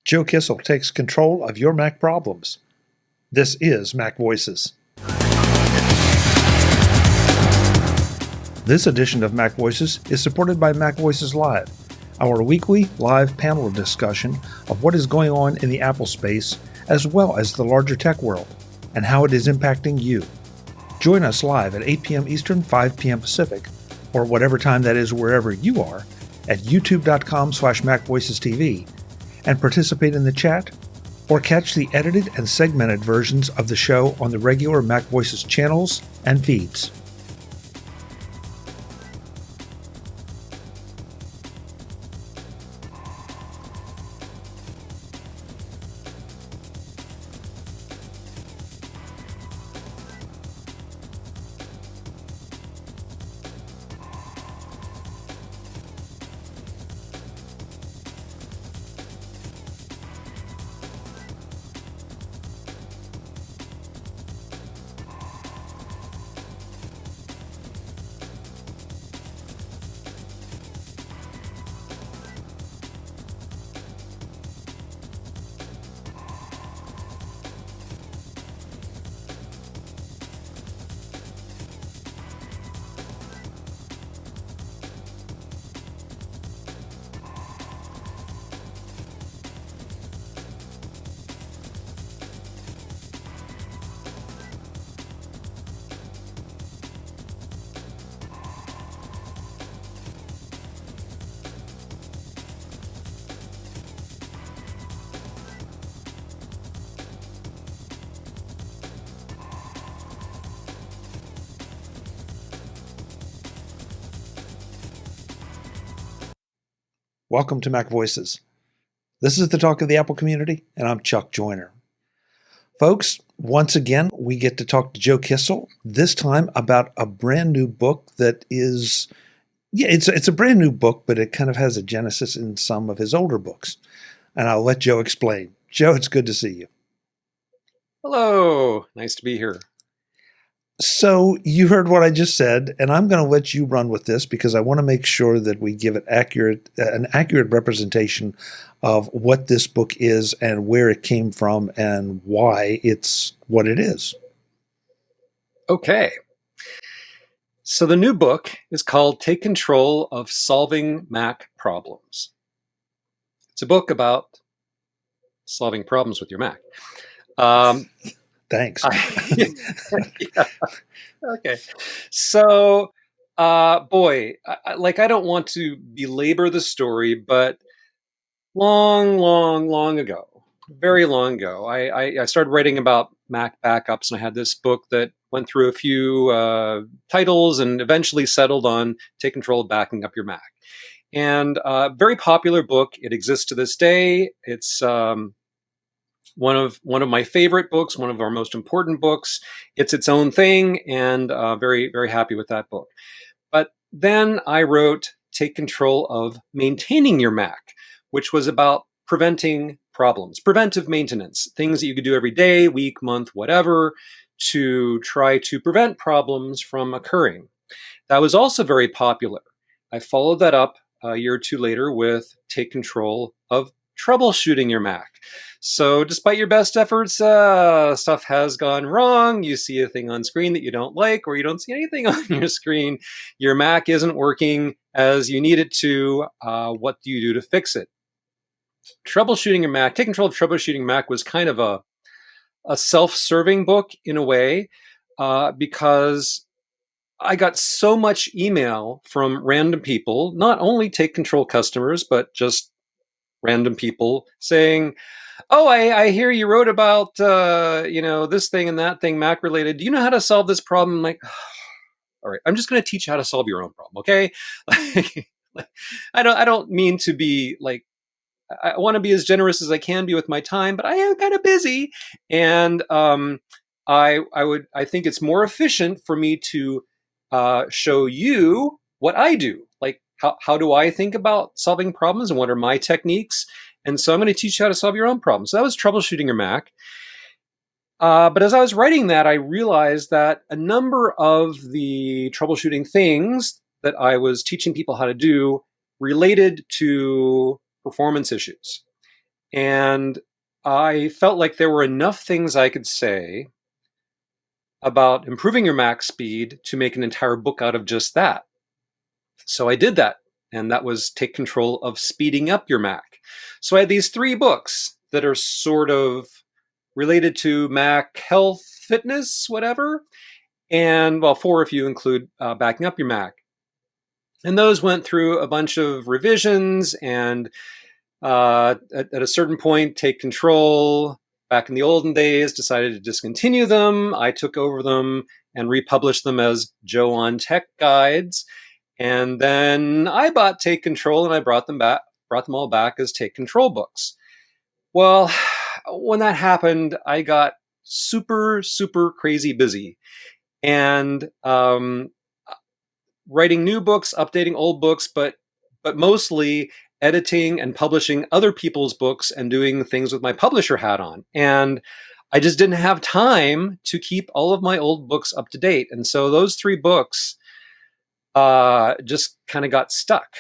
Joe Kissell takes control of your Mac problems. This is MacVoices. This edition of MacVoices is supported by MacVoices Live, our weekly live panel discussion of what is going on in the Apple space, as well as the larger tech world, and how it is impacting you. Join us live at 8 p.m. Eastern, 5 p.m. Pacific, or whatever time that is wherever you are, at youtube.com/MacVoicesTV, and participate in the chat, or catch the edited and segmented versions of the show on the regular MacVoices channels and feeds. Welcome to MacVoices. This is the talk of the Apple community, and I'm Chuck Joyner. Folks, once again, we get to talk to Joe Kissell, this time about a brand new book that is, it's a brand new book, but it kind of has a genesis in some of his older books. And I'll let Joe explain. Joe, it's good to see you. Hello, nice to be here. So you heard what I just said, and I'm going to let you run with this because I want to make sure that we give it an accurate representation of what this book is and where it came from and why it's what it is. Okay. So the new book is called Take Control of Solving Mac Problems. It's a book about solving problems with your Mac. Thanks. Yeah. Okay. So, I don't want to belabor the story, but long ago, very long ago, I started writing about Mac backups, and I had this book that went through a few titles and eventually settled on Take Control of Backing Up Your Mac. And very popular book. It exists to this day. It's one of my favorite books, one of our most important books. It's its own thing, and very, very happy with that book. But then I wrote Take Control of Maintaining Your Mac, which was about preventing problems, preventive maintenance, things that you could do every day, week, month, whatever, to try to prevent problems from occurring. That was also very popular. I followed that up a year or two later with Take Control of Troubleshooting Your Mac. So despite your best efforts, stuff has gone wrong. You see a thing on screen that you don't like, or you don't see anything on your screen. Your Mac isn't working as you need it to. What do you do to fix it? Troubleshooting Your Mac, Take Control of Troubleshooting Mac was kind of a self-serving book in a way, because I got so much email from random people, not only Take Control customers, but just random people saying, "Oh, I hear you wrote about this thing and that thing Mac related. Do you know how to solve this problem?" I'm like, all right, I'm just going to teach you how to solve your own problem, okay? I don't mean to be like, I want to be as generous as I can be with my time, but I am kind of busy, and I think it's more efficient for me to show you what I do, like how do I think about solving problems and what are my techniques. And so I'm going to teach you how to solve your own problems. So that was Troubleshooting Your Mac. But as I was writing that, I realized that a number of the troubleshooting things that I was teaching people how to do related to performance issues. And I felt like there were enough things I could say about improving your Mac speed to make an entire book out of just that. So I did that, and that was Take Control of Speeding Up Your Mac. So I had these 3 books that are sort of related to Mac health, fitness, whatever, and well, 4 if you include backing up your Mac. And those went through a bunch of revisions, and at a certain point, Take Control, back in the olden days, decided to discontinue them. I took over them and republished them as Joe on Tech Guides. And then I bought Take Control and I brought them all back as Take Control books. Well, when that happened, I got super, super crazy busy. And writing new books, updating old books, but mostly editing and publishing other people's books and doing things with my publisher hat on. And I just didn't have time to keep all of my old books up to date. And so those 3 books just kind of got stuck.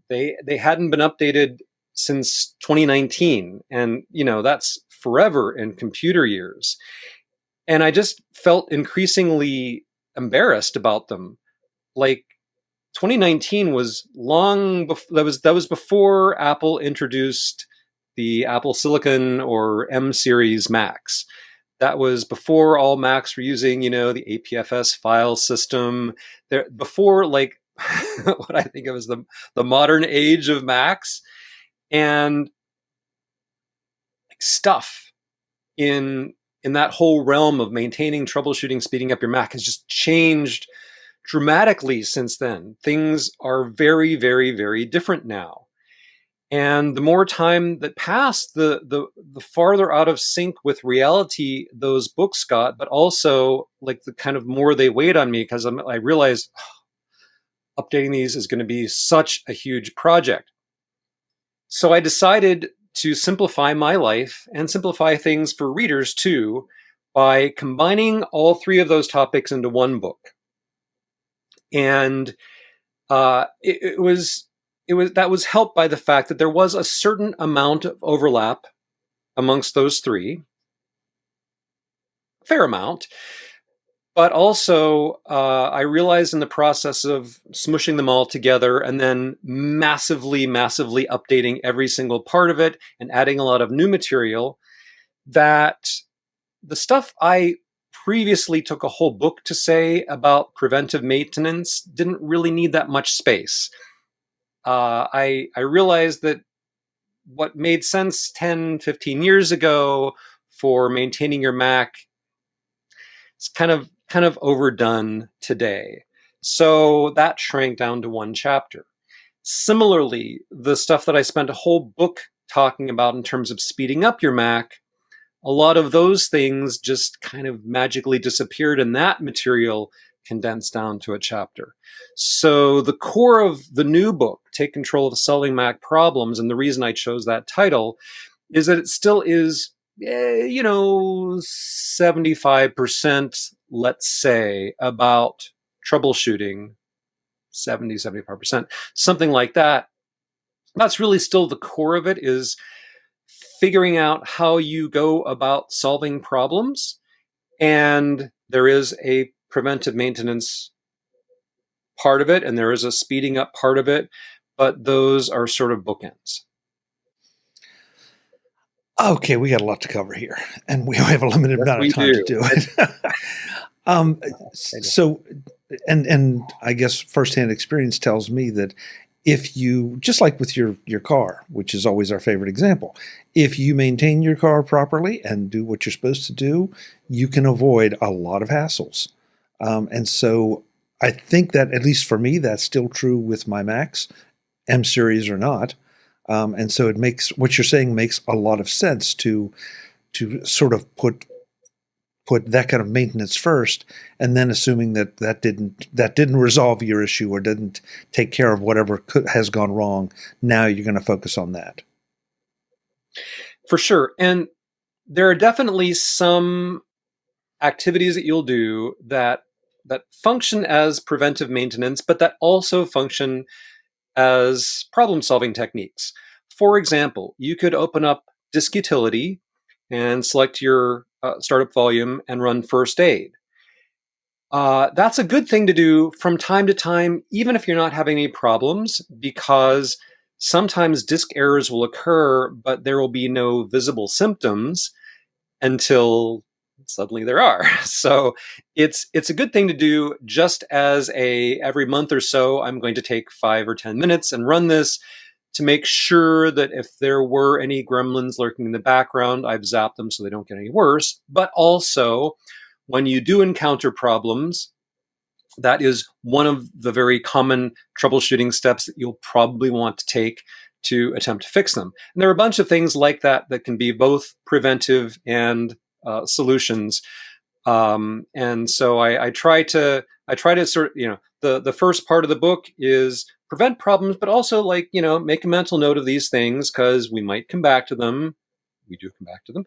They hadn't been updated since 2019. And, that's forever in computer years. And I just felt increasingly embarrassed about them. Like 2019 was that was before Apple introduced the Apple Silicon or M-series Macs. That was before all Macs were using, the APFS file system. Before what I think of as the modern age of Macs, and stuff in that whole realm of maintaining, troubleshooting, speeding up your Mac has just changed dramatically since then. Things are very, very, very different now. And the more time that passed, the farther out of sync with reality those books got, but also like the kind of more they weighed on me, because I realized updating these is going to be such a huge project. So I decided to simplify my life and simplify things for readers too by combining all 3 of those topics into one book. And that was helped by the fact that there was a certain amount of overlap amongst those 3, a fair amount. But also, I realized in the process of smushing them all together and then massively, massively updating every single part of it and adding a lot of new material, that the stuff I previously took a whole book to say about preventive maintenance didn't really need that much space. I realized that what made sense 10, 15 years ago for maintaining your Mac is kind of overdone today. So that shrank down to 1 chapter. Similarly, the stuff that I spent a whole book talking about in terms of speeding up your Mac, a lot of those things just kind of magically disappeared, and that material condensed down to a chapter. So the core of the new book, Take Control of Solving Mac Problems, and the reason I chose that title is that it still is, 75%, let's say, about troubleshooting, 75%, something like that. That's really still the core of it, is figuring out how you go about solving problems. And there is a preventive maintenance part of it, and there is a speeding up part of it, but those are sort of bookends. Okay, we got a lot to cover here, and we have a limited amount of time to do it. So, and I guess firsthand experience tells me that if you, just like with your car, which is always our favorite example, if you maintain your car properly and do what you're supposed to do, you can avoid a lot of hassles. And so I think that, at least for me, that's still true with my Macs, M-series or not. And so it makes, what you're saying makes a lot of sense to sort of put that kind of maintenance first, and then assuming that didn't resolve your issue or didn't take care of whatever has gone wrong, now you're going to focus on that. For sure. And there are definitely some activities that you'll do that function as preventive maintenance, but that also function as problem-solving techniques. For example, you could open up disk utility and select your startup volume and run first aid. That's a good thing to do from time to time, even if you're not having any problems, because sometimes disk errors will occur, but there will be no visible symptoms until suddenly there are. So it's a good thing to do. Just as every month or so, I'm going to take 5 or 10 minutes and run this to make sure that if there were any gremlins lurking in the background, I've zapped them so they don't get any worse. But also, when you do encounter problems, that is one of the very common troubleshooting steps that you'll probably want to take to attempt to fix them. And there are a bunch of things like that that can be both preventive and solutions. And so I try to sort of, the first part of the book is prevent problems, but also make a mental note of these things because we might come back to them. We do come back to them.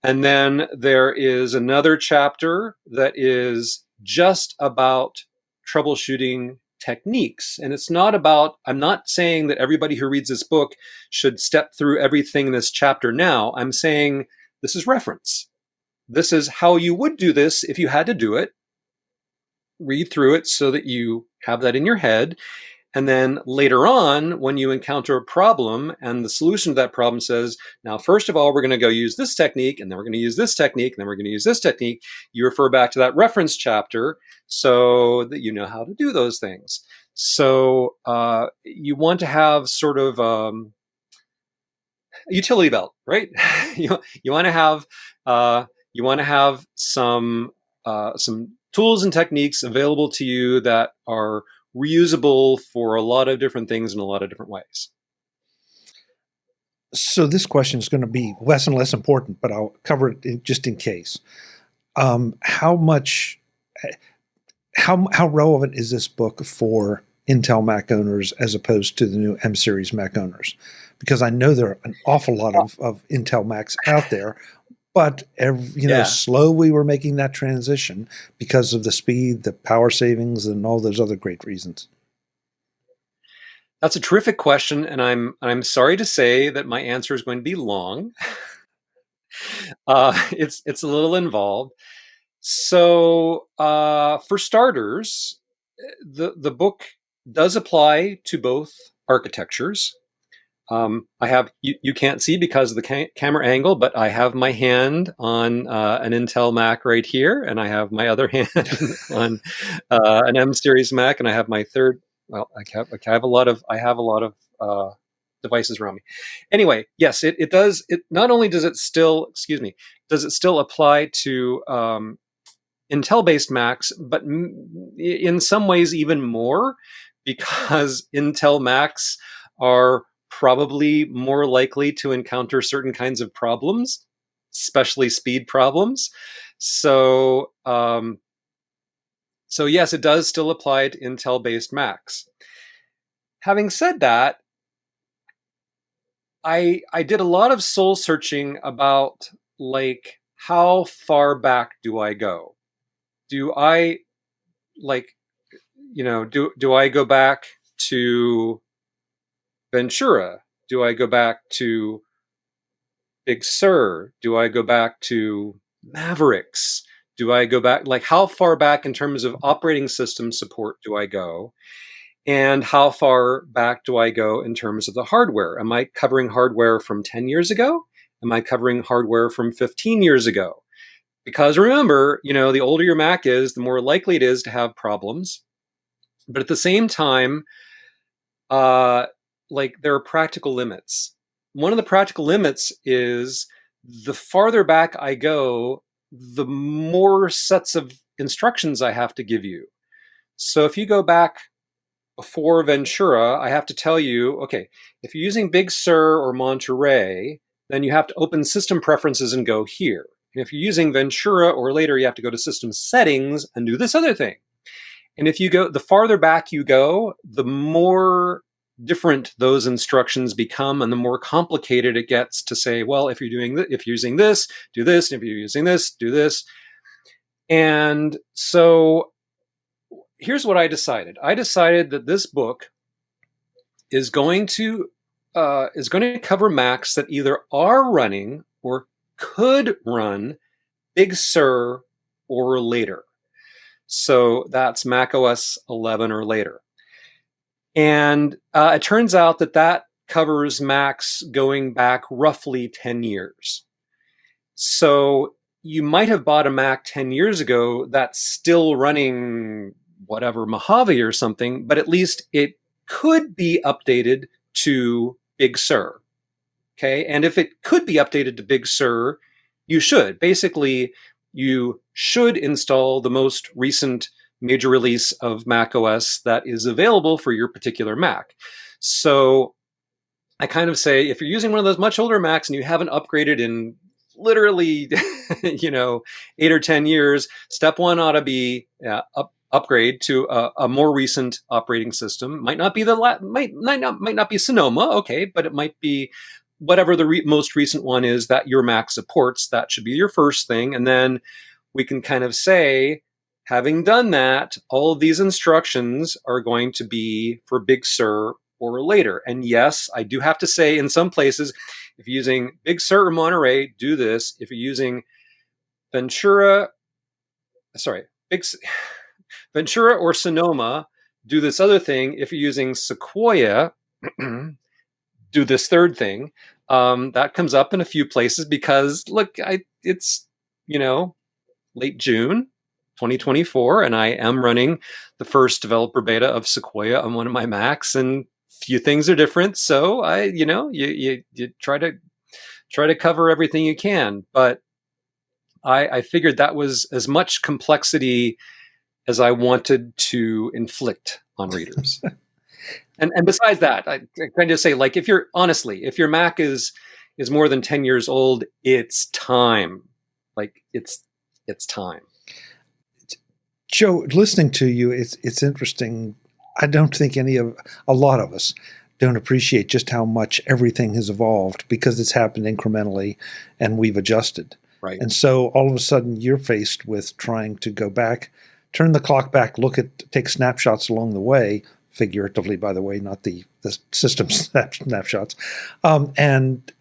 And then there is another chapter that is just about troubleshooting techniques. And it's not about, I'm not saying that everybody who reads this book should step through everything in this chapter now. I'm saying this is reference. This is how you would do this if you had to do it. Read through it so that you have that in your head. And then later on, when you encounter a problem and the solution to that problem says, now, first of all, we're going to go use this technique, and then we're going to use this technique, and then we're going to use this technique, you refer back to that reference chapter so that you know how to do those things. So you want to have sort of a utility belt, right? you want to have some tools and techniques available to you that are reusable for a lot of different things in a lot of different ways. So this question is going to be less and less important, but I'll cover it just in case. How relevant is this book for Intel Mac owners as opposed to the new M-series Mac owners? Because I know there are an awful lot of Intel Macs out there, but slowly we're making that transition because of the speed, the power savings, and all those other great reasons. That's a terrific question, and I'm sorry to say that my answer is going to be long. It's a little involved. So for starters, the book does apply to both architectures. I have you can't see because of the camera angle, but I have my hand on an Intel Mac right here, and I have my other hand on an M-series Mac, and I have my third. Well, I have a lot of devices around me. Anyway, yes, it does. It not only does it still apply to Intel-based Macs, but in some ways even more, because Intel Macs are probably more likely to encounter certain kinds of problems, especially speed problems. So yes, it does still apply to Intel-based Macs. Having said that, I did a lot of soul searching about how far back do I go? Do I do I go back to Ventura? Do I go back to Big Sur? Do I go back to Mavericks? Do I go back, how far back in terms of operating system support do I go? And how far back do I go in terms of the hardware? Am I covering hardware from 10 years ago? Am I covering hardware from 15 years ago? Because remember, the older your Mac is, the more likely it is to have problems. But at the same time, there are practical limits. One of the practical limits is the farther back I go, the more sets of instructions I have to give you. So if you go back before Ventura, I have to tell you, okay, if you're using Big Sur or Monterey, then you have to open system preferences and go here. And if you're using Ventura or later, you have to go to system settings and do this other thing. And if you go, the farther back you go, the more different those instructions become, and the more complicated it gets to say, well, if you're using this, do this, and if you're using this, do this. And so here's what I decided. I decided that this book is going to is going to cover Macs that either are running or could run Big Sur or later. So that's Mac OS 11 or later. And it turns out that covers Macs going back roughly 10 years. So you might have bought a Mac 10 years ago that's still running whatever Mojave or something, but at least it could be updated to Big Sur. Okay. And if it could be updated to Big Sur, you should. Basically, you should install the most recent major release of Mac OS that is available for your particular Mac. So I kind of say, if you're using one of those much older Macs and you haven't upgraded in literally, 8 or 10 years, step one ought to be upgrade to a more recent operating system. Might not be might not be Sonoma, okay, but it might be whatever the most recent one is that your Mac supports. That should be your first thing, and then we can kind of say, having done that, all of these instructions are going to be for Big Sur or later. And yes, I do have to say, in some places, if you're using Big Sur or Monterey, do this. If you're using Ventura or Sonoma, do this other thing. If you're using Sequoia, do this third thing. That comes up in a few places because, look, it's late June 2024, and I am running the first developer beta of Sequoia on one of my Macs, and few things are different. So you try to cover everything you can, but I figured that was as much complexity as I wanted to inflict on readers. and besides that, I kind of say, like, if your Mac is more than 10 years old, it's time. Like, it's time. Joe, listening to you, it's interesting. I don't think a lot of us don't appreciate just how much everything has evolved because it's happened incrementally and we've adjusted. Right. And so all of a sudden you're faced with trying to go back, turn the clock back, take snapshots along the way, figuratively, by the way, not the system snapshots, and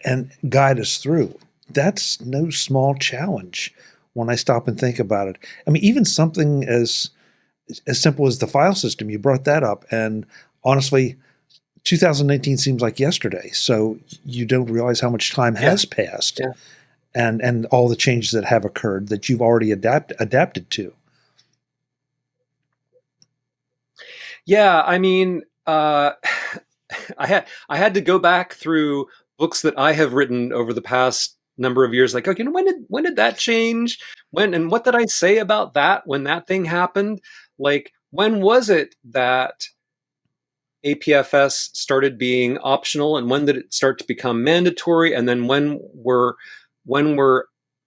guide us through. That's no small challenge when I stop and think about it. I mean, even something as simple as the file system, you brought that up, and honestly, 2019 seems like yesterday, so you don't realize how much time has passed, and all the changes that have occurred that you've already adapted to. Yeah, I mean, I had to go back through books that I have written over the past number of years. Like, okay, when did that change? And what did I say about that when that thing happened? Like, when was it that APFS started being optional, and when did it start to become mandatory? And then when were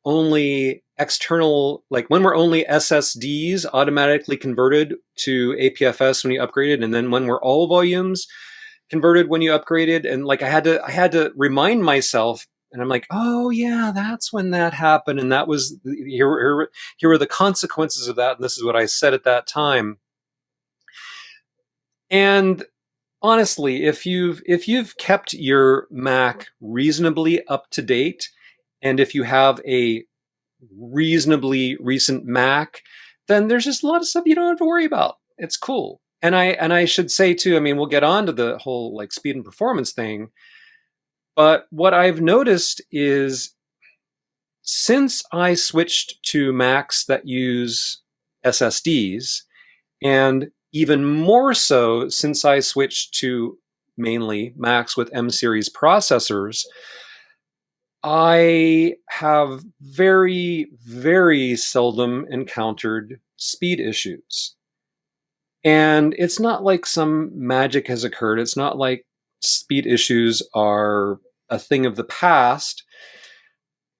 only external, like when were only SSDs automatically converted to APFS when you upgraded, and then when were all volumes converted when you upgraded? And like I had to remind myself, and I'm like, oh yeah, that's when that happened, and that was here were the consequences of that, and this is what I said at that time. And honestly, if you've kept your Mac reasonably up to date, and if you have a reasonably recent Mac, then there's just a lot of stuff you don't have to worry about. It's cool. And I should say too, I mean, we'll get on to the whole like speed and performance thing, but what I've noticed is since I switched to Macs that use SSDs, and even more so since I switched to mainly Macs with M-series processors, I have very, very seldom encountered speed issues. And it's not like some magic has occurred. It's not like speed issues are a thing of the past.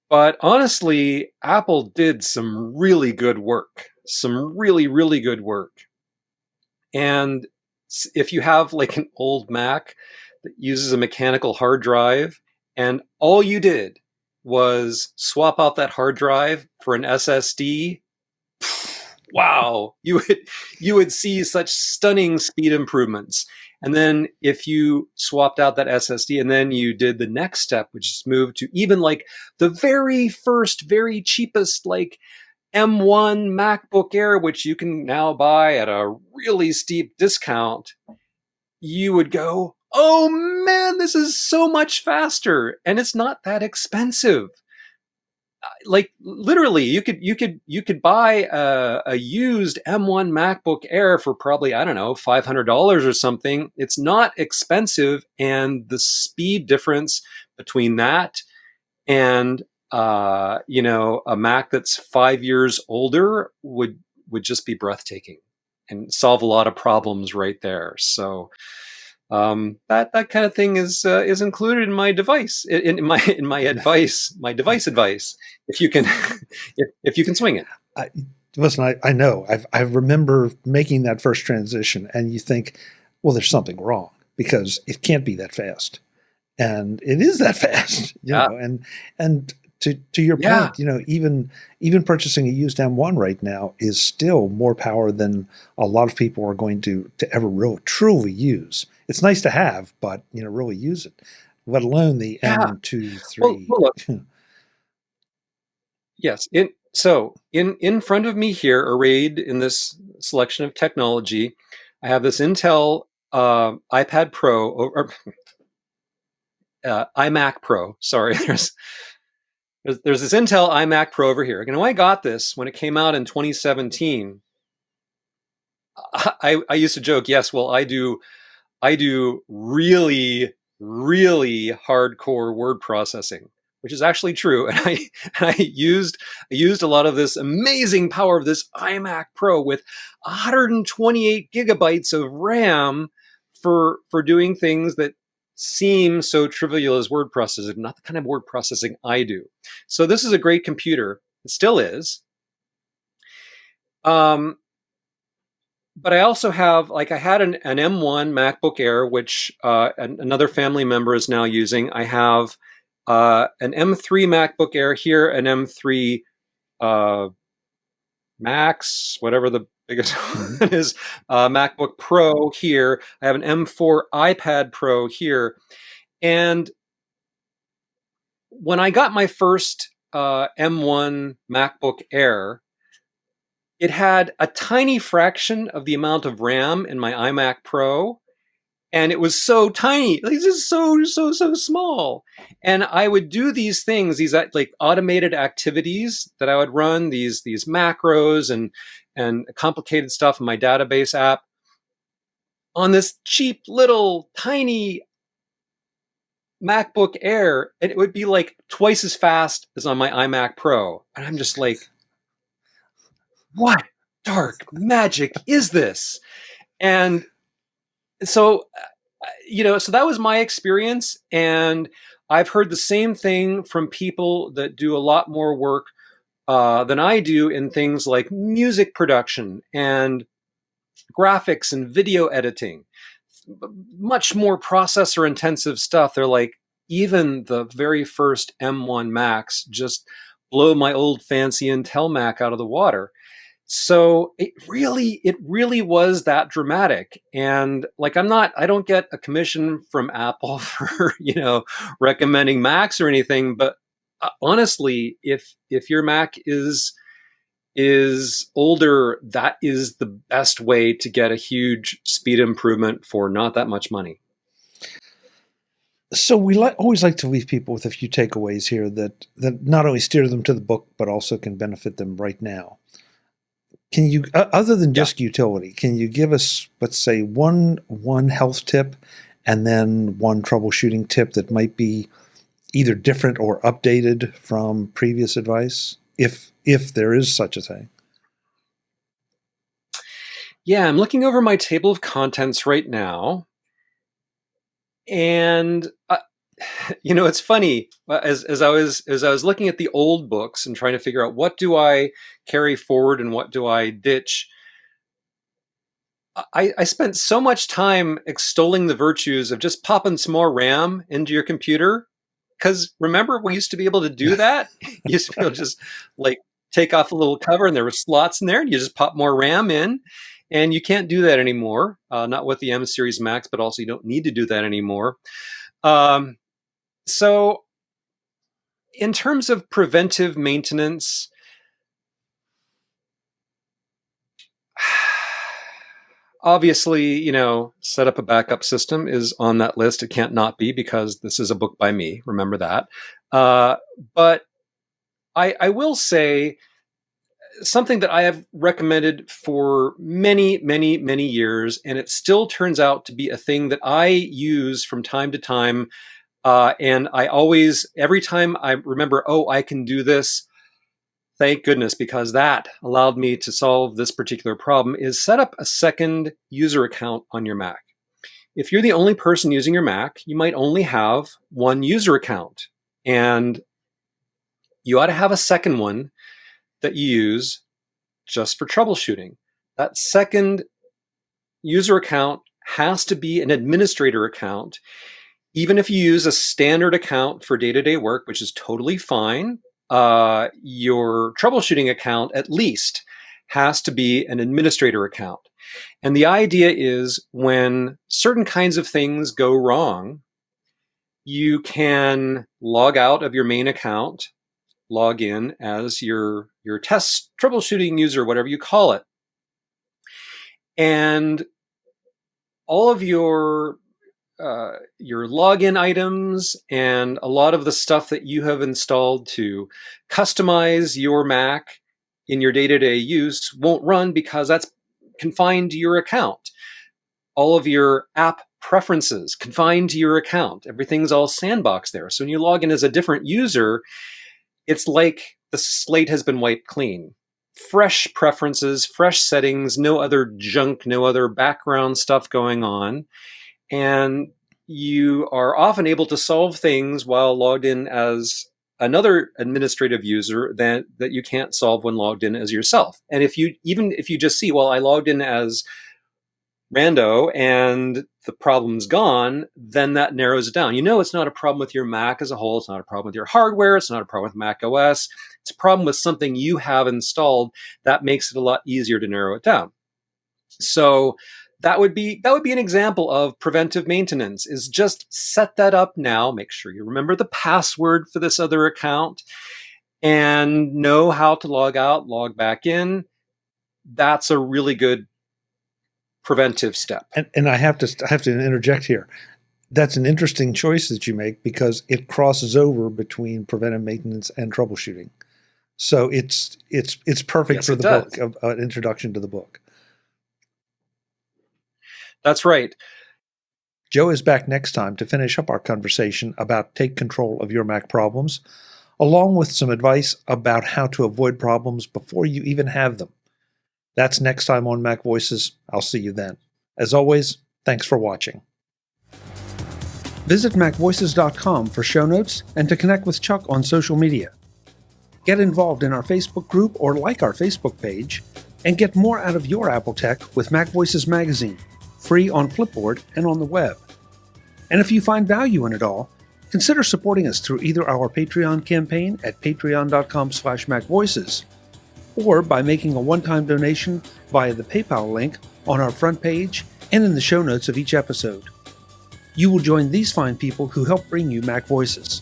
But honestly, Apple did some really good work, some really, really good work. And if you have like an old Mac that uses a mechanical hard drive, and all you did was swap out that hard drive for an SSD, wow, you would see such stunning speed improvements. And then if you swapped out that SSD and then you did the next step, which is move to even like the very first, very cheapest, like M1 MacBook Air, which you can now buy at a really steep discount, you would go, oh man, this is so much faster. And it's not that expensive. Like literally, you could buy a used M1 MacBook Air for probably, I don't know, $500 or something. It's not expensive, and the speed difference between that and a Mac that's 5 years older would just be breathtaking and solve a lot of problems right there. So that kind of thing is included in my device, in my advice, my device advice. If you can, if you can swing it. Listen, I know. I remember making that first transition, and you think, well, there's something wrong because it can't be that fast, and it is that fast. You know, and to your point, you know, even purchasing a used M1 right now is still more power than a lot of people are going to ever really truly use. It's nice to have, but you know, really use it. Let alone the M2, 3. Well, look. Yes. In front of me here, arrayed in this selection of technology, I have this Intel iPad Pro or iMac Pro. Sorry, there's this Intel iMac Pro over here. You know, I got this when it came out in 2017. I used to joke, yes, well, I do really, really hardcore word processing, which is actually true. And I used a lot of this amazing power of this iMac Pro with 128 gigabytes of RAM for doing things that seem so trivial as word processing, not the kind of word processing I do. So this is a great computer. It still is. But I also have, like, I had an M1 MacBook Air, which another family member is now using. I have an M3 MacBook Air here, an M3 Max, whatever the biggest one is, MacBook Pro here. I have an M4 iPad Pro here. And when I got my first M1 MacBook Air, it had a tiny fraction of the amount of RAM in my iMac Pro, and it was so tiny. Like, just so small. And I would do these things, these like automated activities that I would run, these macros and complicated stuff in my database app on this cheap little tiny MacBook Air, and it would be like twice as fast as on my iMac Pro. And I'm just like, what dark magic is this? And so, so that was my experience. And I've heard the same thing from people that do a lot more work than I do in things like music production and graphics and video editing, much more processor intensive stuff. They're like, even the very first M1 Macs just blow my old fancy Intel Mac out of the water. So it really was that dramatic. And like, I don't get a commission from Apple for, recommending Macs or anything, but honestly, if your Mac is older, that is the best way to get a huge speed improvement for not that much money. So we always like to leave people with a few takeaways here that not only steer them to the book, but also can benefit them right now. Can you, other than just utility, can you give us, let's say, one health tip and then one troubleshooting tip that might be either different or updated from previous advice, if there is such a thing? Yeah, I'm looking over my table of contents right now. And it's funny, as I was looking at the old books and trying to figure out what do I carry forward and what do I ditch, I spent so much time extolling the virtues of just popping some more RAM into your computer. Because remember, we used to be able to do that. You used to be able to just like take off the little cover and there were slots in there, and you just pop more RAM in. And you can't do that anymore, not with the M-series Macs, but also you don't need to do that anymore. So in terms of preventive maintenance, obviously, set up a backup system is on that list. It can't not be, because this is a book by me. Remember that. But I will say something that I have recommended for many, many, many years, and it still turns out to be a thing that I use from time to time. And I always, every time I remember, oh, I can do this, thank goodness, because that allowed me to solve this particular problem, is set up a second user account on your Mac. If you're the only person using your Mac, you might only have one user account, and you ought to have a second one that you use just for troubleshooting. That second user account has to be an administrator account. Even if you use a standard account for day-to-day work, which is totally fine, your troubleshooting account at least has to be an administrator account. And the idea is, when certain kinds of things go wrong, you can log out of your main account, log in as your test troubleshooting user, whatever you call it. And all of your login items and a lot of the stuff that you have installed to customize your Mac in your day-to-day use won't run, because that's confined to your account. All of your app preferences confined to your account. Everything's all sandboxed there. So when you log in as a different user, it's like the slate has been wiped clean. Fresh preferences, fresh settings, no other junk, no other background stuff going on. And you are often able to solve things while logged in as another administrative user that you can't solve when logged in as yourself. And if you just see, well, I logged in as rando and the problem's gone, then that narrows it down. It's not a problem with your Mac as a whole. It's not a problem with your hardware. It's not a problem with Mac OS. It's a problem with something you have installed. That makes it a lot easier to narrow it down. So that would be an example of preventive maintenance, is just set that up now. Make sure you remember the password for this other account and know how to log out, log back in. That's a really good preventive step. And I have to interject here. That's an interesting choice that you make, because it crosses over between preventive maintenance and troubleshooting. So it's perfect for the book, an introduction to the book. That's right. Joe is back next time to finish up our conversation about take control of your Mac problems, along with some advice about how to avoid problems before you even have them. That's next time on MacVoices. I'll see you then. As always, thanks for watching. Visit MacVoices.com for show notes and to connect with Chuck on social media. Get involved in our Facebook group or like our Facebook page, and get more out of your Apple tech with MacVoices Magazine, free on Flipboard and on the web. And if you find value in it all, consider supporting us through either our Patreon campaign at patreon.com/MacVoices, or by making a one-time donation via the PayPal link on our front page and in the show notes of each episode. You will join these fine people who help bring you Mac Voices.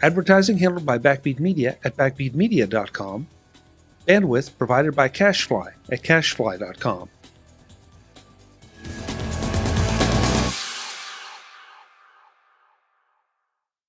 Advertising handled by Backbeat Media at backbeatmedia.com. Bandwidth provided by CacheFly at cachefly.com.